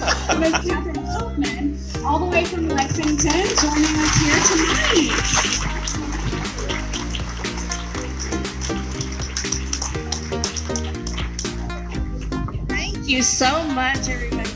Miss Kathryn Kauffman, all the way from Lexington, joining us here tonight. Thank you so much, everybody.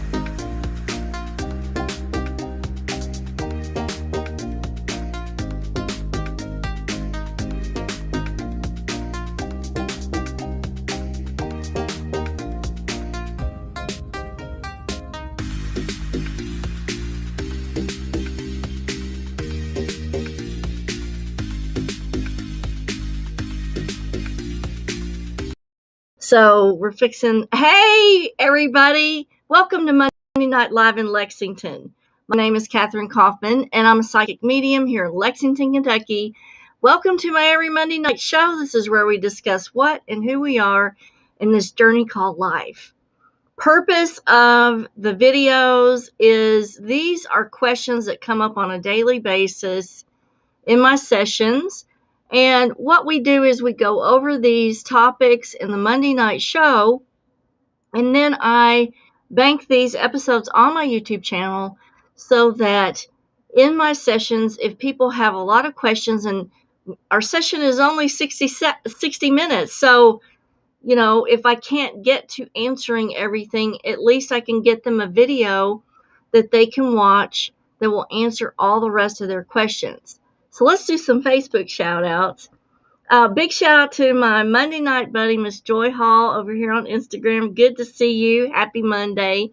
So we're fixing, hey everybody, welcome to Monday Night Live in Lexington. My name is Kathryn Kauffman and I'm a psychic medium here in Lexington, Kentucky. Welcome to my every Monday night show. This is where we discuss what and who we are in this journey called life. Purpose of the videos is these are questions that come up on a daily basis in my sessions. And what we do is we go over these topics in the Monday night show, and then I bank these episodes on my YouTube channel so that in my sessions, if people have a lot of questions, and our session is only 60 minutes, so, you know, if I can't get to answering everything, at least I can get them a video that they can watch that will answer all the rest of their questions. So let's do some Facebook shout outs. Big shout out to my Monday night buddy, Miss Joy Hall, over here on Instagram. Good to see you. Happy Monday.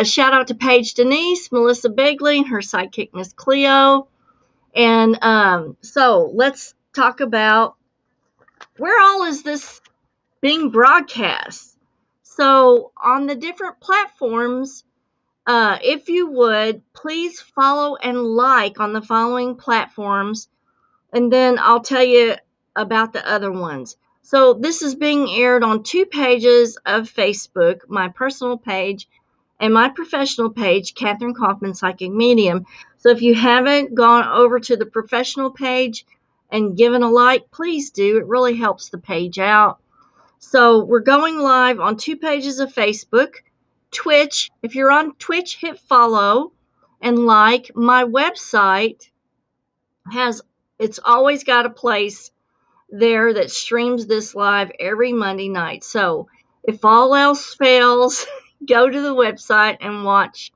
Shout out to Paige Denise, Melissa Begley, and her sidekick, Miss Cleo. And so let's talk about where all is this being broadcast. So on the different platforms, if you would, please follow and like on the following platforms, and then I'll tell you about the other ones. So this is being aired on 2 pages of Facebook, my personal page and my professional page, Kathryn Kauffman Psychic Medium. So if you haven't gone over to the professional page and given a like, please do. It really helps the page out. So we're going live on 2 pages of Facebook. Twitch, if you're on Twitch, hit follow and like. My website it's always got a place there that streams this live every Monday night. So if all else fails, go to the website and watch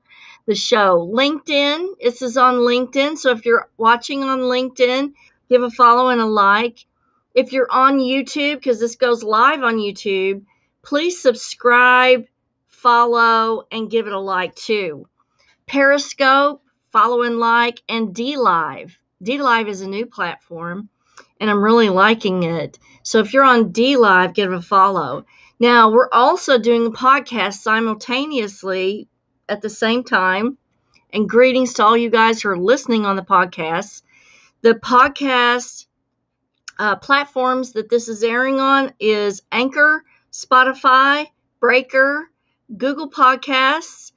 the show. LinkedIn, this is on LinkedIn. So if you're watching on LinkedIn, give a follow and a like. If you're on YouTube, because this goes live on YouTube, please subscribe, follow, and give it a like too. Periscope, follow and like, and DLive. DLive is a new platform, and I'm really liking it. So if you're on DLive, give it a follow. Now, we're also doing the podcast simultaneously at the same time. And greetings to all you guys who are listening on the podcast. The podcast platforms that this is airing on is Anchor, Spotify, Breaker, Google Podcasts,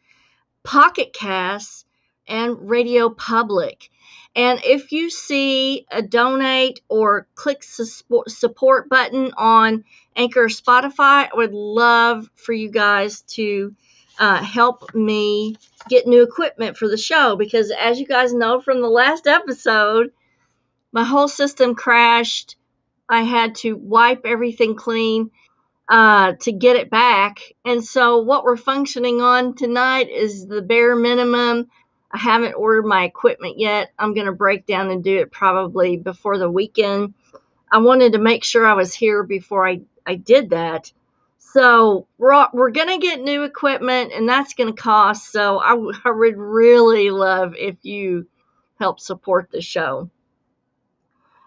Pocket Casts, and Radio Public. And if you see a donate or click support button on Anchor or Spotify, I would love for you guys to help me get new equipment for the show, because as you guys know from the last episode, my whole system crashed. I had to wipe everything clean to get it back. And so what we're functioning on tonight is the bare minimum. I haven't ordered my equipment yet. I'm going to break down and do it probably before the weekend. I wanted to make sure I was here before I did that. So we're going to get new equipment, and that's going to cost. So I would really love if you help support the show.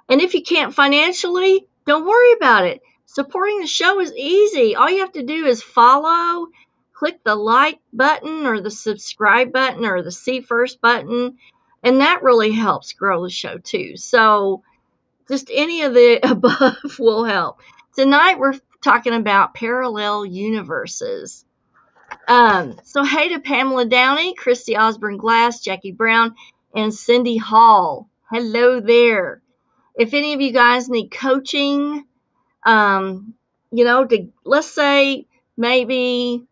And if you can't financially, don't worry about it. Supporting the show is easy. All you have to do is follow, click the like button or the subscribe button or the see first button, and that really helps grow the show too. So just any of the above will help. Tonight we're talking about parallel universes. So hey to Pamela Downey, Christy Osborne Glass, Jackie Brown, and Cindy Hall. Hello there. If any of you guys need coaching, let's say maybe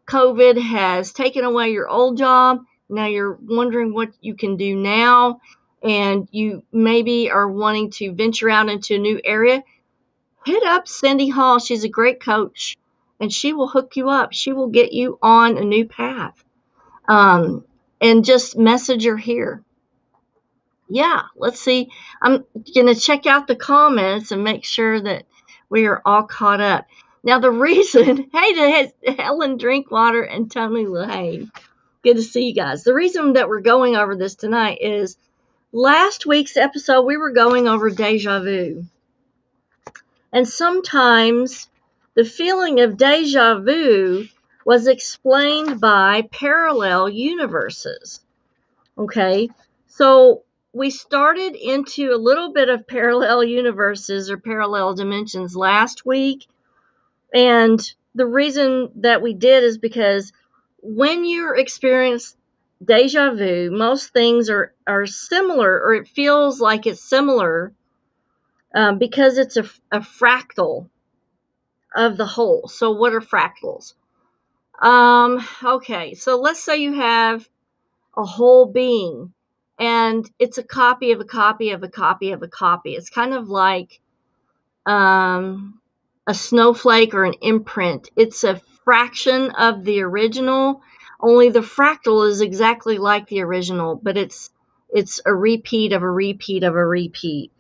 COVID has taken away your old job. Now you're wondering what you can do now, and you maybe are wanting to venture out into a new area. Hit up Cindy Hall. She's a great coach, and she will hook you up. She will get you on a new path. And just message her here. Yeah, let's see. I'm going to check out the comments and make sure that we are all caught up. Now, the reason, hey to Helen Drinkwater and Tony LaHaye, good to see you guys. The reason that we're going over this tonight is last week's episode, we were going over deja vu. And sometimes the feeling of deja vu was explained by parallel universes. Okay, so we started into a little bit of parallel universes or parallel dimensions last week. And the reason that we did is because when you experience deja vu, most things are similar, or it feels like it's similar because it's a fractal of the whole. So what are fractals? Okay, so let's say you have a whole being, and it's a copy of a copy of a copy of a copy. It's kind of like a snowflake or an imprint. It's a fraction of the original, only the fractal is exactly like the original, but it's a repeat of a repeat of a repeat.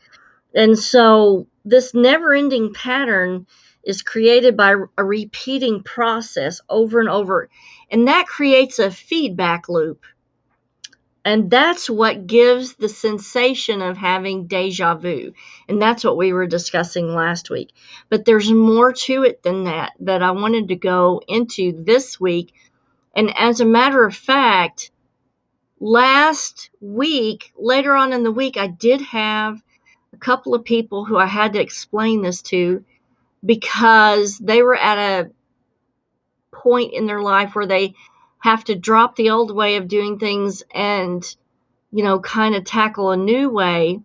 And so this never-ending pattern is created by a repeating process over and over, and that creates a feedback loop. And that's what gives the sensation of having deja vu. And that's what we were discussing last week. But there's more to it than that I wanted to go into this week. And as a matter of fact, last week, later on in the week, I did have a couple of people who I had to explain this to because they were at a point in their life where they have to drop the old way of doing things and, kind of tackle a new way.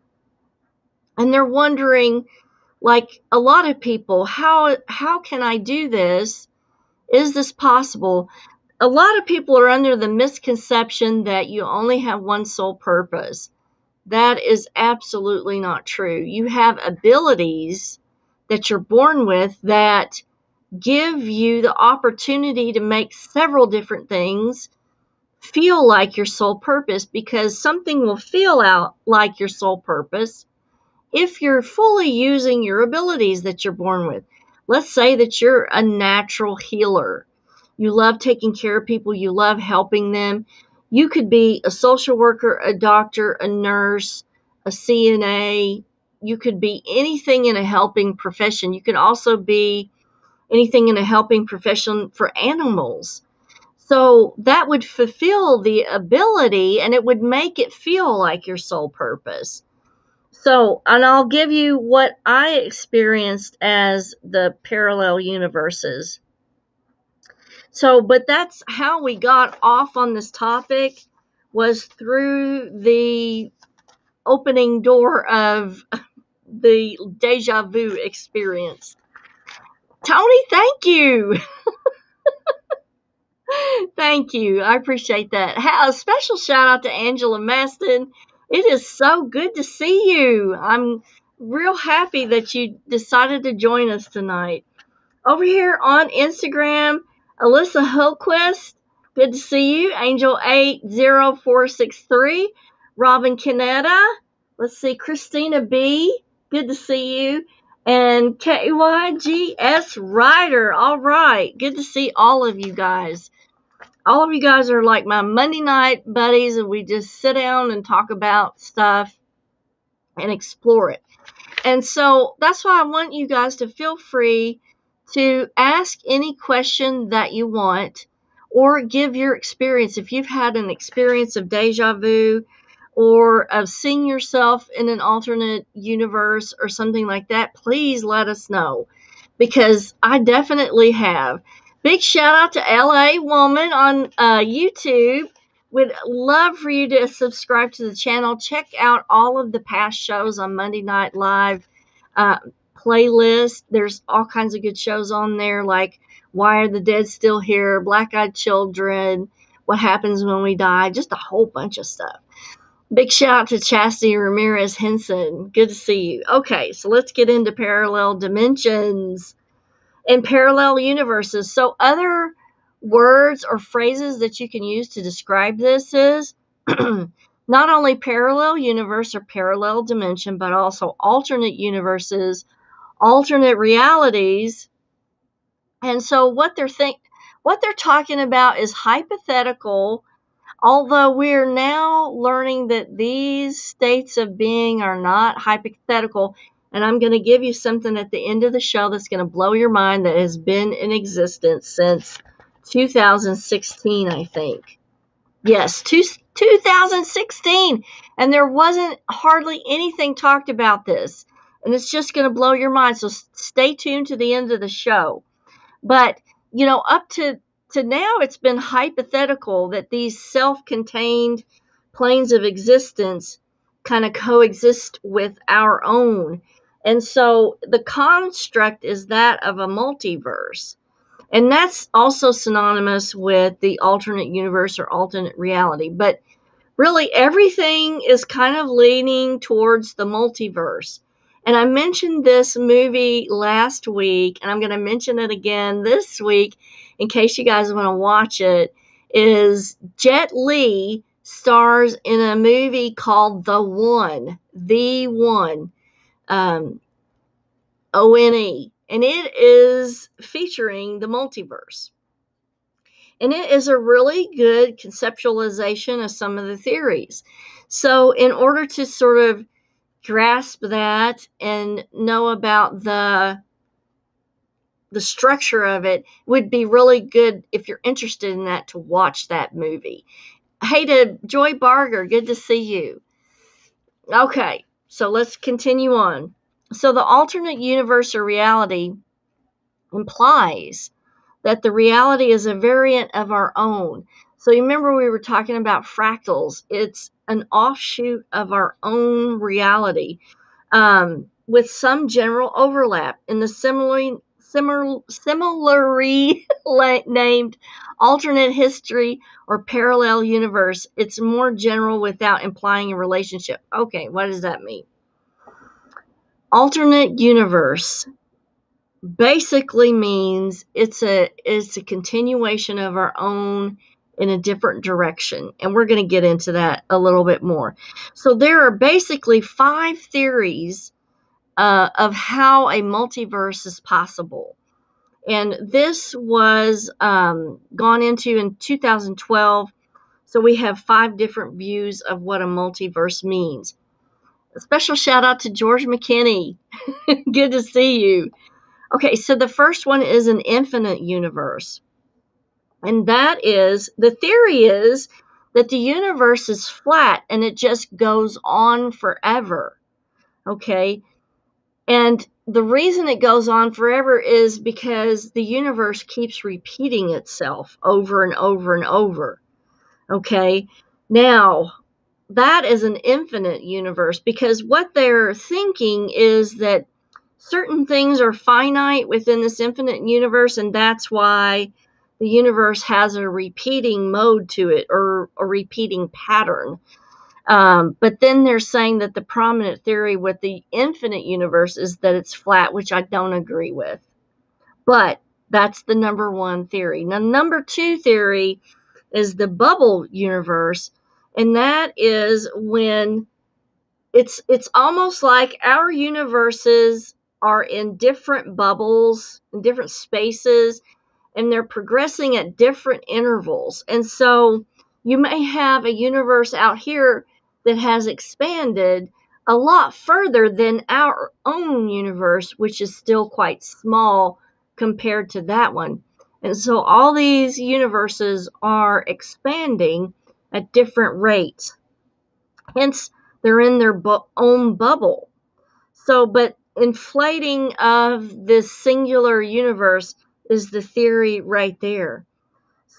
And they're wondering, like a lot of people, how can I do this? Is this possible? A lot of people are under the misconception that you only have one sole purpose. That is absolutely not true. You have abilities that you're born with that give you the opportunity to make several different things feel like your sole purpose, because something will feel out like your sole purpose if you're fully using your abilities that you're born with. Let's say that you're a natural healer. You love taking care of people. You love helping them. You could be a social worker, a doctor, a nurse, a CNA. You could be anything in a helping profession. You could also be anything in a helping profession for animals. So that would fulfill the ability, and it would make it feel like your sole purpose. So, and I'll give you what I experienced as the parallel universes. So, but that's how we got off on this topic, was through the opening door of the deja vu experience. Tony, thank you. Thank you. I appreciate that. A special shout out to Angela Maston. It is so good to see you. I'm real happy that you decided to join us tonight. Over here on Instagram, Alyssa Hillquist. Good to see you. Angel80463. Robin Canetta. Let's see. Christina B. Good to see you. And KYGS Ryder. All right. Good to see all of you guys. All of you guys are like my Monday night buddies, and we just sit down and talk about stuff and explore it. And so that's why I want you guys to feel free to ask any question that you want, or give your experience. If you've had an experience of deja vu, or of seeing yourself in an alternate universe or something like that, please let us know, because I definitely have. Big shout out to LA Woman on YouTube. Would love for you to subscribe to the channel. Check out all of the past shows on Monday Night Live. playlist. There's all kinds of good shows on there, like Why Are the Dead Still Here, Black Eyed Children, What Happens When We Die, just a whole bunch of stuff. Big shout out to Chastity Ramirez Henson. Good to see you. Okay, so let's get into parallel dimensions and parallel universes. So other words or phrases that you can use to describe this is not only parallel universe or parallel dimension, but also alternate universes, alternate realities. And so what they're talking about is hypothetical, although we're now learning that these states of being are not hypothetical. And I'm going to give you something at the end of the show that's going to blow your mind, that has been in existence since 2016, I think. Yes, 2016. And there wasn't hardly anything talked about this. And it's just going to blow your mind. So stay tuned to the end of the show. But, up to now, it's been hypothetical that these self-contained planes of existence kind of coexist with our own. And so the construct is that of a multiverse. And that's also synonymous with the alternate universe or alternate reality. But really, everything is kind of leaning towards the multiverse. And I mentioned this movie last week, and I'm going to mention it again this week in case you guys want to watch it, is Jet Li stars in a movie called The One, O-N-E. And it is featuring the multiverse. And it is a really good conceptualization of some of the theories. So in order to sort of grasp that and know about the structure of it, would be really good if you're interested in that to watch that movie. Hey to Joy Barger, good to see you. Okay, so let's continue on. So the alternate universe or reality implies that the reality is a variant of our own. So you remember we were talking about fractals. It's an offshoot of our own reality, with some general overlap in the similarly named alternate history or parallel universe. It's more general without implying a relationship. Okay, what does that mean? Alternate universe basically means it's a continuation of our own in a different direction, and we're going to get into that a little bit more. So there are basically 5 theories of how a multiverse is possible, and this was gone into in 2012. So we have 5 different views of what a multiverse means. A special shout out to George McKinney. Good to see you. Okay, so the first one is an infinite universe. And that is, the theory is that the universe is flat and it just goes on forever. Okay? And the reason it goes on forever is because the universe keeps repeating itself over and over and over. Okay? Now, that is an infinite universe, because what they're thinking is that certain things are finite within this infinite universe, and that's why the universe has a repeating mode to it, or a repeating pattern. But then they're saying that the prominent theory with the infinite universe is that it's flat, which I don't agree with. But that's the number 1 theory. Now, number 2 theory is the bubble universe, and that is when it's almost like our universes are in different bubbles, in different spaces, and they're progressing at different intervals. And so you may have a universe out here that has expanded a lot further than our own universe, which is still quite small compared to that one. And so all these universes are expanding at different rates. Hence, they're in their own bubble. So, but inflating of this singular universe is the theory right there.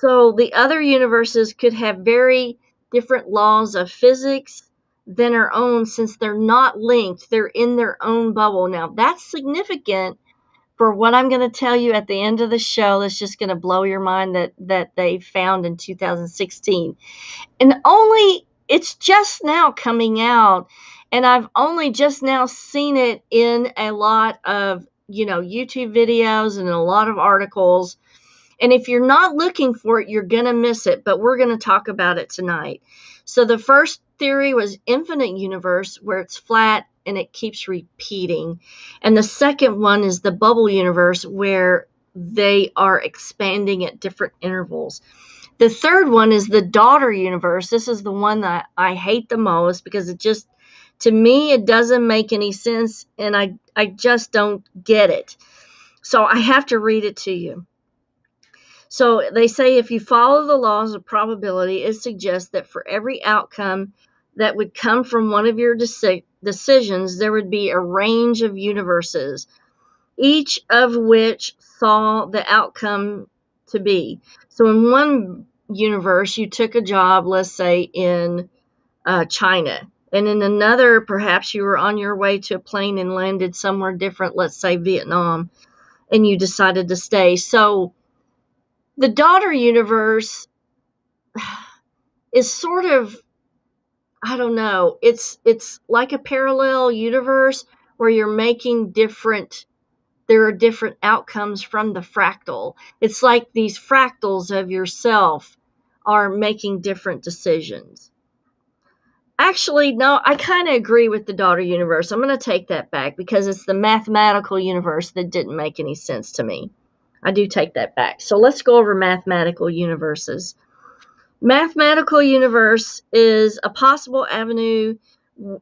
So the other universes could have very different laws of physics, than our own since they're not linked. They're in their own bubble. Now, that's significant for what I'm going to tell you at the end of the show. That's just going to blow your mind that they found in 2016. And it's just now coming out, and I've only just now seen it in a lot of, YouTube videos and a lot of articles. And if you're not looking for it, you're going to miss it, but we're going to talk about it tonight. So the first theory was infinite universe, where it's flat and it keeps repeating. And the second one is the bubble universe, where they are expanding at different intervals. The third one is the daughter universe. This is the one that I hate the most because to me, it doesn't make any sense, and I just don't get it. So I have to read it to you. So they say if you follow the laws of probability, it suggests that for every outcome that would come from one of your decisions, there would be a range of universes, each of which saw the outcome to be. So in one universe, you took a job, let's say in China. And in another, perhaps you were on your way to a plane and landed somewhere different, let's say Vietnam, and you decided to stay. So the daughter universe is sort of, I don't know, it's like a parallel universe where you're making there are different outcomes from the fractal. It's like these fractals of yourself are making different decisions. Actually, no, I kind of agree with the daughter universe. I'm going to take that back because it's the mathematical universe that didn't make any sense to me. I do take that back. So let's go over mathematical universes. Mathematical universe is a possible avenue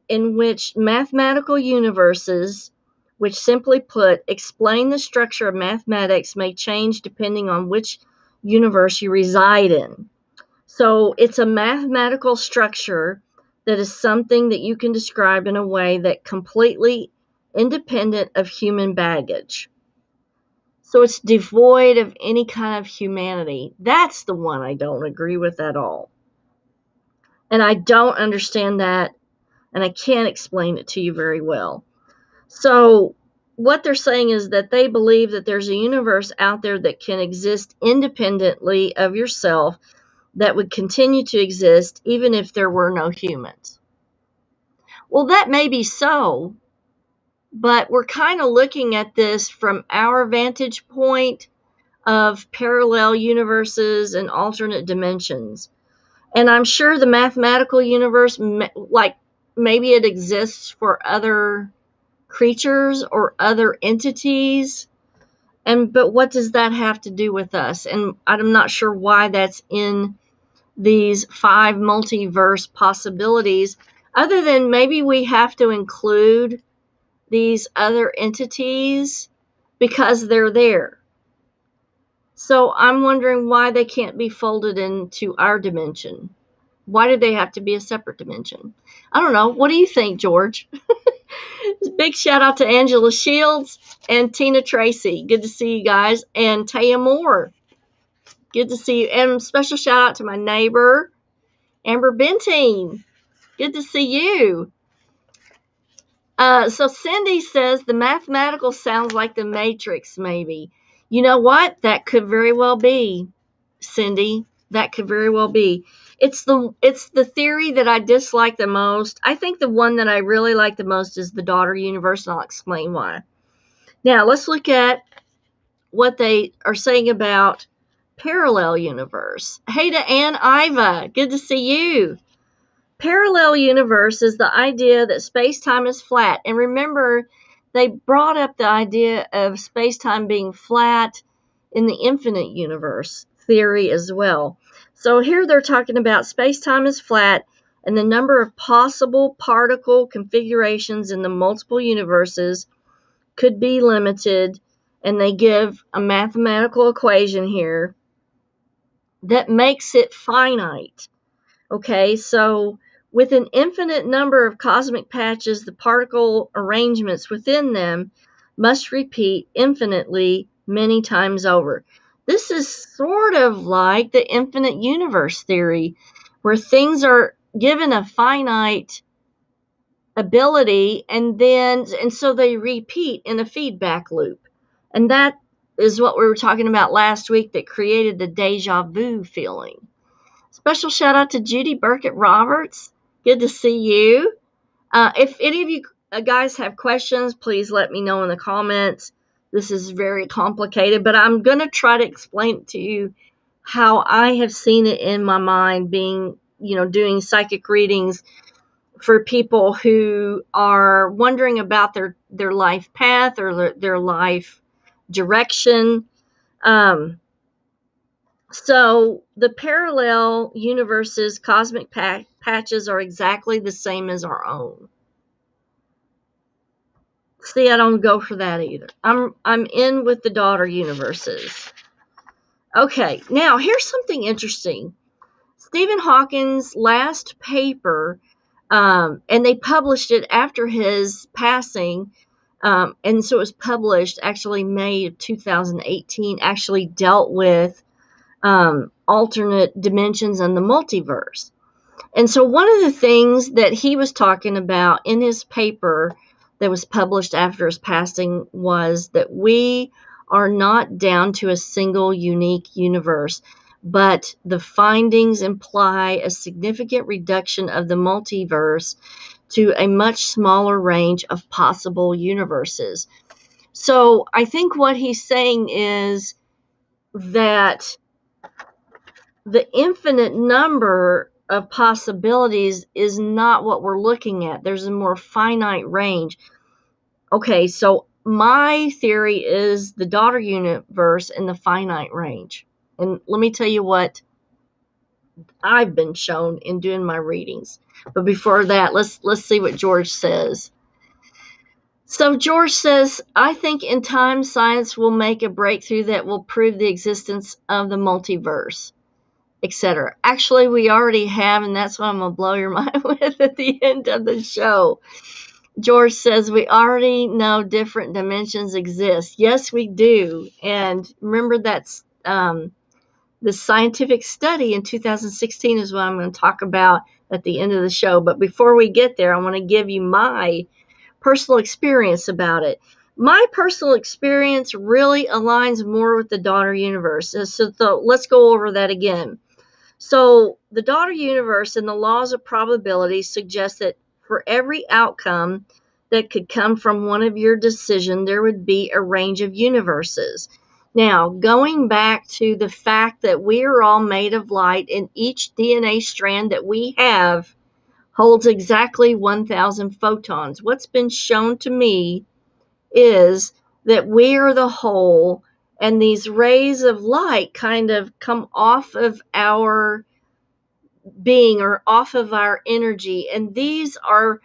in which mathematical universes, which simply put, explain the structure of mathematics, may change depending on which universe you reside in. So it's a mathematical structure that is something that you can describe in a way that completely independent of human baggage. So it's devoid of any kind of humanity. That's the one I don't agree with at all. And I don't understand that, and I can't explain it to you very well. So what they're saying is that they believe that there's a universe out there that can exist independently of yourself, that would continue to exist even if there were no humans. Well, that may be so, but we're kind of looking at this from our vantage point of parallel universes and alternate dimensions. And I'm sure the mathematical universe, like maybe it exists for other creatures or other entities. But what does that have to do with us? And I'm not sure why that's in these 5 multiverse possibilities, other than maybe we have to include these other entities because they're there. So I'm wondering why they can't be folded into our dimension. Why do they have to be a separate dimension? I don't know. What do you think, George? Big shout out to Angela Shields and Tina Tracy. Good to see you guys. And Taya Moore. Good to see you. And special shout out to my neighbor, Amber Benteen. Good to see you. So Cindy says the mathematical sounds like the Matrix, maybe. You know what? That could very well be, Cindy. That could very well be. It's the theory that I dislike the most. I think the one that I really like the most is the daughter universe, and I'll explain why. Now, let's look at what they are saying about parallel universe. Hey to Ann Iva. Good to see you. Parallel universe is the idea that space-time is flat. And remember, they brought up the idea of space-time being flat in the infinite universe theory as well. So here they're talking about space-time is flat and the number of possible particle configurations in the multiple universes could be limited. And they give a mathematical equation here that makes it finite. Okay, so with an infinite number of cosmic patches, the particle arrangements within them must repeat infinitely many times over. This is sort of like the infinite universe theory, where things are given a finite ability, and so they repeat in a feedback loop. And that is what we were talking about last week that created the deja vu feeling. Special shout out to Judy Burkett Roberts. Good to see you. If any of you guys have questions, please let me know in the comments. This is very complicated, but I'm going to try to explain it to you how I have seen it in my mind, being, doing psychic readings for people who are wondering about their life path or their life direction. So the parallel universes, cosmic patches are exactly the same as our own. See, I don't go for that either. I'm in with the daughter universes. Okay, now here's something interesting. Stephen Hawking's last paper, and they published it after his passing, and so it was published actually May of 2018, actually dealt with alternate dimensions and the multiverse. And so one of the things that he was talking about in his paper that was published after his passing was that we are not down to a single unique universe, but the findings imply a significant reduction of the multiverse to a much smaller range of possible universes. So I think what he's saying is that the infinite number of possibilities is not what we're looking at. There's a more finite range. Okay, so my theory is the daughter universe in the finite range. And let me tell you what I've been shown in doing my readings. But before that, let's see what George says. So George says, I think in time science will make a breakthrough that will prove the existence of the multiverse, etc. Actually, we already have, and that's what I'm going to blow your mind with at the end of the show. George says, we already know different dimensions exist. Yes, we do. And remember, that's the scientific study in 2016 is what I'm going to talk about at the end of the show. But before we get there, I want to give you my personal experience about it. My personal experience really aligns more with the daughter universe. So let's go over that again. So the daughter universe and the laws of probability suggest that for every outcome that could come from one of your decisions, there would be a range of universes. Now, going back to the fact that we are all made of light, and each DNA strand that we have holds exactly 1,000 photons. What's been shown to me is that we are the whole, and these rays of light kind of come off of our being or off of our energy, and these are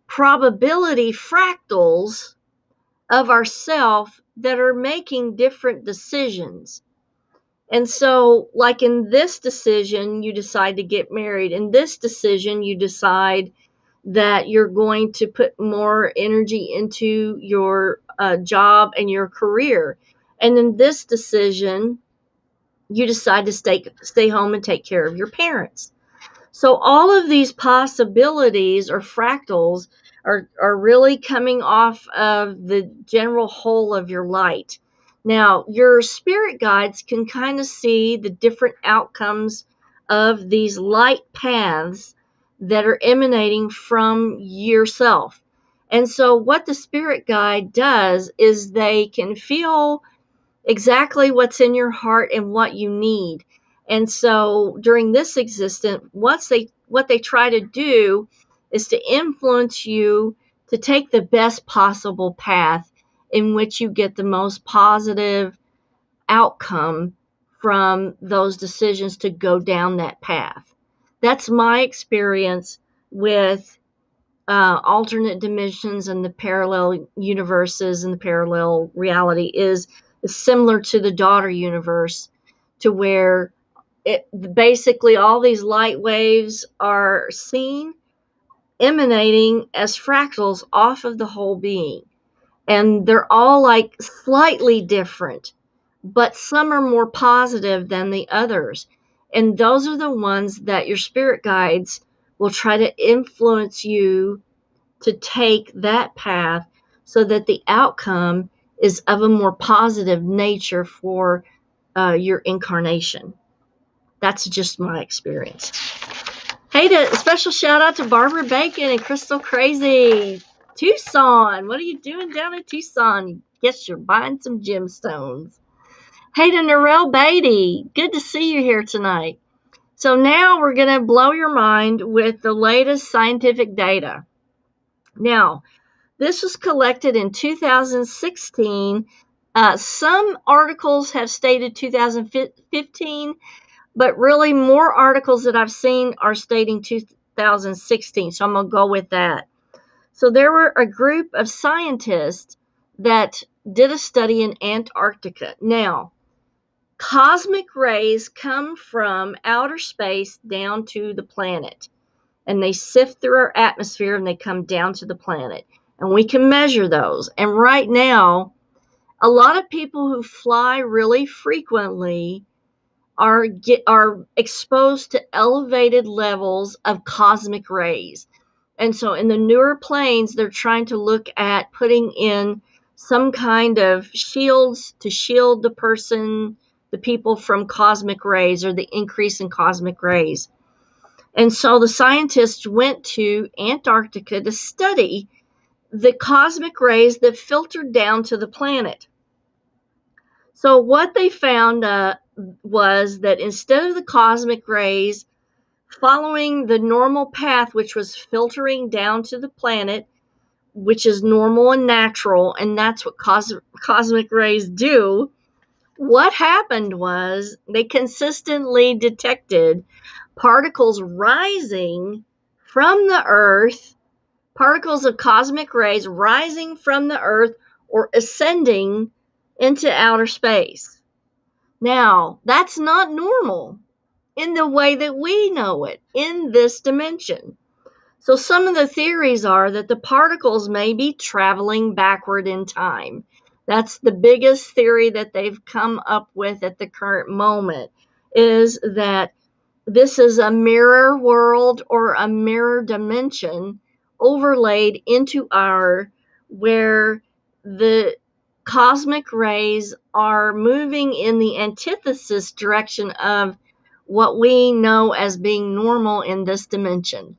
probability fractals of ourself that are making different decisions. And so, like in this decision, you decide to get married. In this decision, you decide that you're going to put more energy into your job and your career. And in this decision, you decide to stay home and take care of your parents. So all of these possibilities or fractals are really coming off of the general whole of your light. Now, your spirit guides can kind of see the different outcomes of these light paths that are emanating from yourself. And so what the spirit guide does is they can feel exactly what's in your heart and what you need. And so during this existence, what they try to do is to influence you to take the best possible path in which you get the most positive outcome from those decisions to go down that path. That's my experience with alternate dimensions and the parallel universes and the parallel reality is similar to the daughter universe, to where it basically all these light waves are seen emanating as fractals off of the whole being, and they're all like slightly different, but some are more positive than the others, and those are the ones that your spirit guides will try to influence you to take that path so that the outcome is of a more positive nature for your incarnation. That's just my experience. Hey, a special shout out to Barbara Bacon and Crystal Crazy. Tucson, what are you doing down in Tucson? Guess you're buying some gemstones. Hey to Narelle Beatty, good to see you here tonight. So now we're going to blow your mind with the latest scientific data. Now, this was collected in 2016. Some articles have stated 2015, but really more articles that I've seen are stating 2016. So I'm going to go with that. So there were a group of scientists that did a study in Antarctica. Now, cosmic rays come from outer space down to the planet, and they sift through our atmosphere and they come down to the planet, and we can measure those. And right now, a lot of people who fly really frequently are exposed to elevated levels of cosmic rays. And so in the newer planes, they're trying to look at putting in some kind of shields to shield the people from cosmic rays or the increase in cosmic rays. And so the scientists went to Antarctica to study the cosmic rays that filtered down to the planet. So what they found was that instead of the cosmic rays following the normal path, which was filtering down to the planet, which is normal and natural, and that's what cosmic rays do, what happened was they consistently detected particles rising from the Earth, particles of cosmic rays rising from the Earth or ascending into outer space. Now, that's not normal in the way that we know it in this dimension. So some of the theories are that the particles may be traveling backward in time. That's the biggest theory that they've come up with at the current moment, is that this is a mirror world or a mirror dimension overlaid into where the cosmic rays are moving in the antithesis direction of what we know as being normal in this dimension.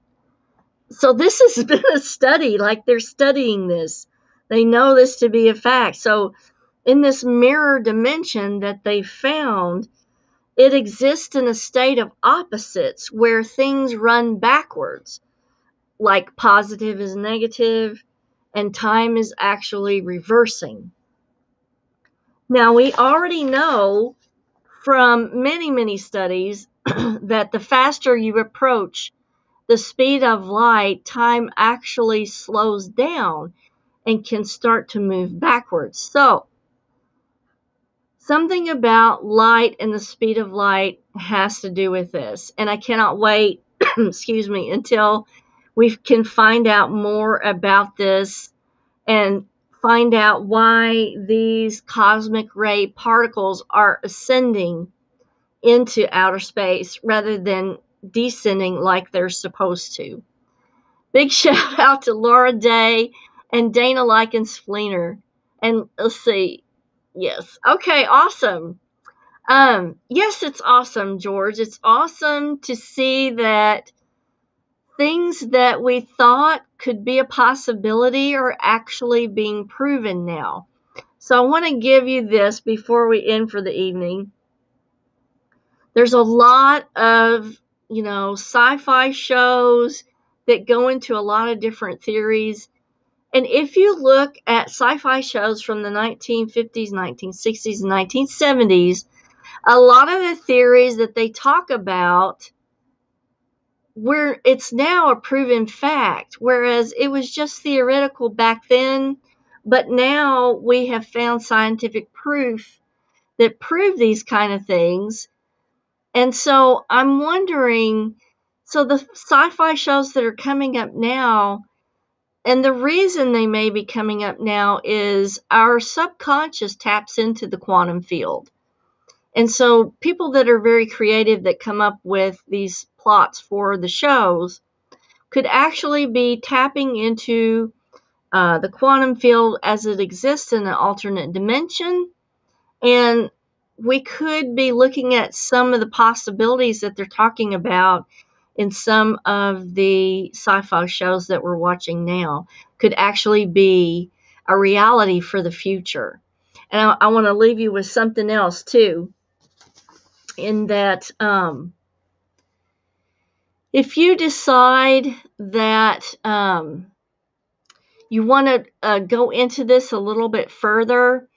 So this has been a study, like they're studying this. They know this to be a fact. So in this mirror dimension that they found, it exists in a state of opposites where things run backwards, like positive is negative and time is actually reversing. Now, we already know from many, many studies that the faster you approach the speed of light, time actually slows down and can start to move backwards. So, something about light and the speed of light has to do with this. And I cannot wait, until we can find out more about this and find out why these cosmic ray particles are ascending into outer space rather than descending like they're supposed to. Big shout out to Laura Day and Dana Likens Fleener. And let's see. Yes. Okay, awesome. Yes, it's awesome, George. It's awesome to see that things that we thought could be a possibility are actually being proven now. So I want to give you this before we end for the evening. There's a lot of, sci-fi shows that go into a lot of different theories. And if you look at sci-fi shows from the 1950s, 1960s, and 1970s, a lot of the theories that they talk about, where it's now a proven fact, whereas it was just theoretical back then, but now we have found scientific proof that prove these kind of things. And so I'm wondering, so the sci-fi shows that are coming up now, and the reason they may be coming up now is our subconscious taps into the quantum field. And so people that are very creative that come up with these plots for the shows could actually be tapping into the quantum field as it exists in an alternate dimension. And we could be looking at some of the possibilities that they're talking about in some of the sci-fi shows that we're watching now could actually be a reality for the future. And I want to leave you with something else too, in that if you decide that you want to go into this a little bit further,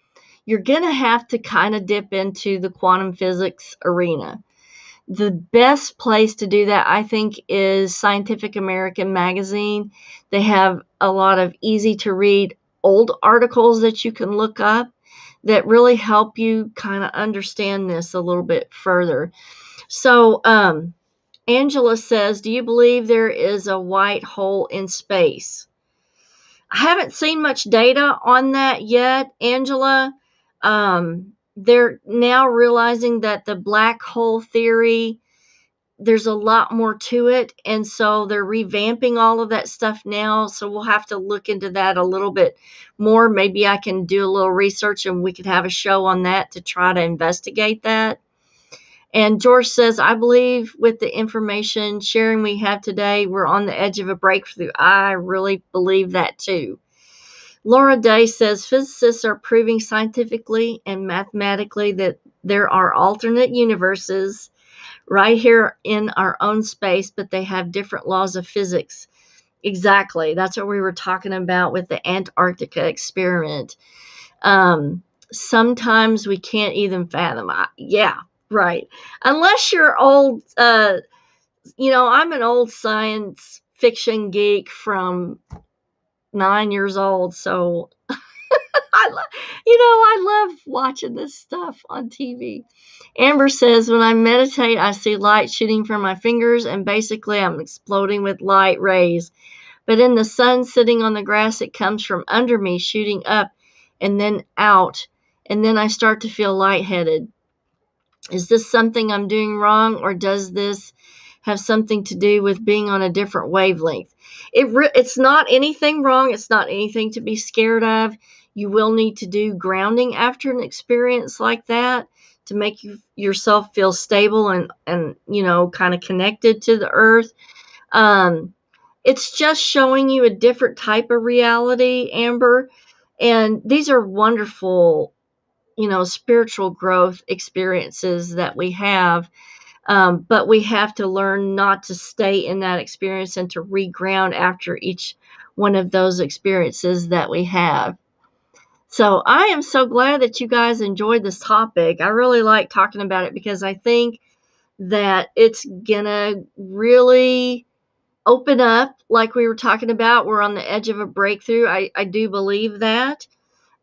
you're going to have to kind of dip into the quantum physics arena. The best place to do that, I think, is Scientific American magazine. They have a lot of easy to read old articles that you can look up that really help you kind of understand this a little bit further. So, Angela says, do you believe there is a white hole in space? I haven't seen much data on that yet, Angela. They're now realizing that the black hole theory, there's a lot more to it, and so they're revamping all of that stuff now, so we'll have to look into that a little bit more. Maybe I can do a little research and we could have a show on that to try to investigate that. And George says, I believe with the information sharing we have today, we're on the edge of a breakthrough. I really believe that too. Laura Day says, physicists are proving scientifically and mathematically that there are alternate universes right here in our own space, but they have different laws of physics. Exactly. That's what we were talking about with the Antarctica experiment. Sometimes we can't even fathom. Yeah, right. Unless you're old, I'm an old science fiction geek from 9 years old, so I love watching this stuff on TV. Amber says, when I meditate, I see light shooting from my fingers, and basically I'm exploding with light rays. But in the sun sitting on the grass, it comes from under me, shooting up and then out, and then I start to feel lightheaded. Is this something I'm doing wrong, or does this have something to do with being on a different wavelength? It's not anything wrong. It's not anything to be scared of. You will need to do grounding after an experience like that to make yourself feel stable and kind of connected to the earth. It's just showing you a different type of reality, Amber. And these are wonderful, spiritual growth experiences that we have. But we have to learn not to stay in that experience and to reground after each one of those experiences that we have. So I am so glad that you guys enjoyed this topic. I really like talking about it because I think that it's going to really open up, like we were talking about. We're on the edge of a breakthrough. I do believe that.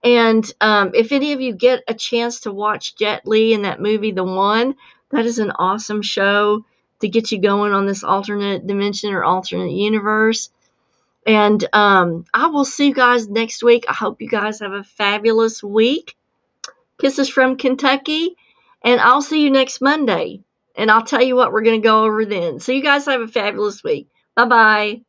And if any of you get a chance to watch Jet Li in that movie, The One, that is an awesome show to get you going on this alternate dimension or alternate universe. And I will see you guys next week. I hope you guys have a fabulous week. Kisses from Kentucky. And I'll see you next Monday. And I'll tell you what we're going to go over then. So you guys have a fabulous week. Bye-bye.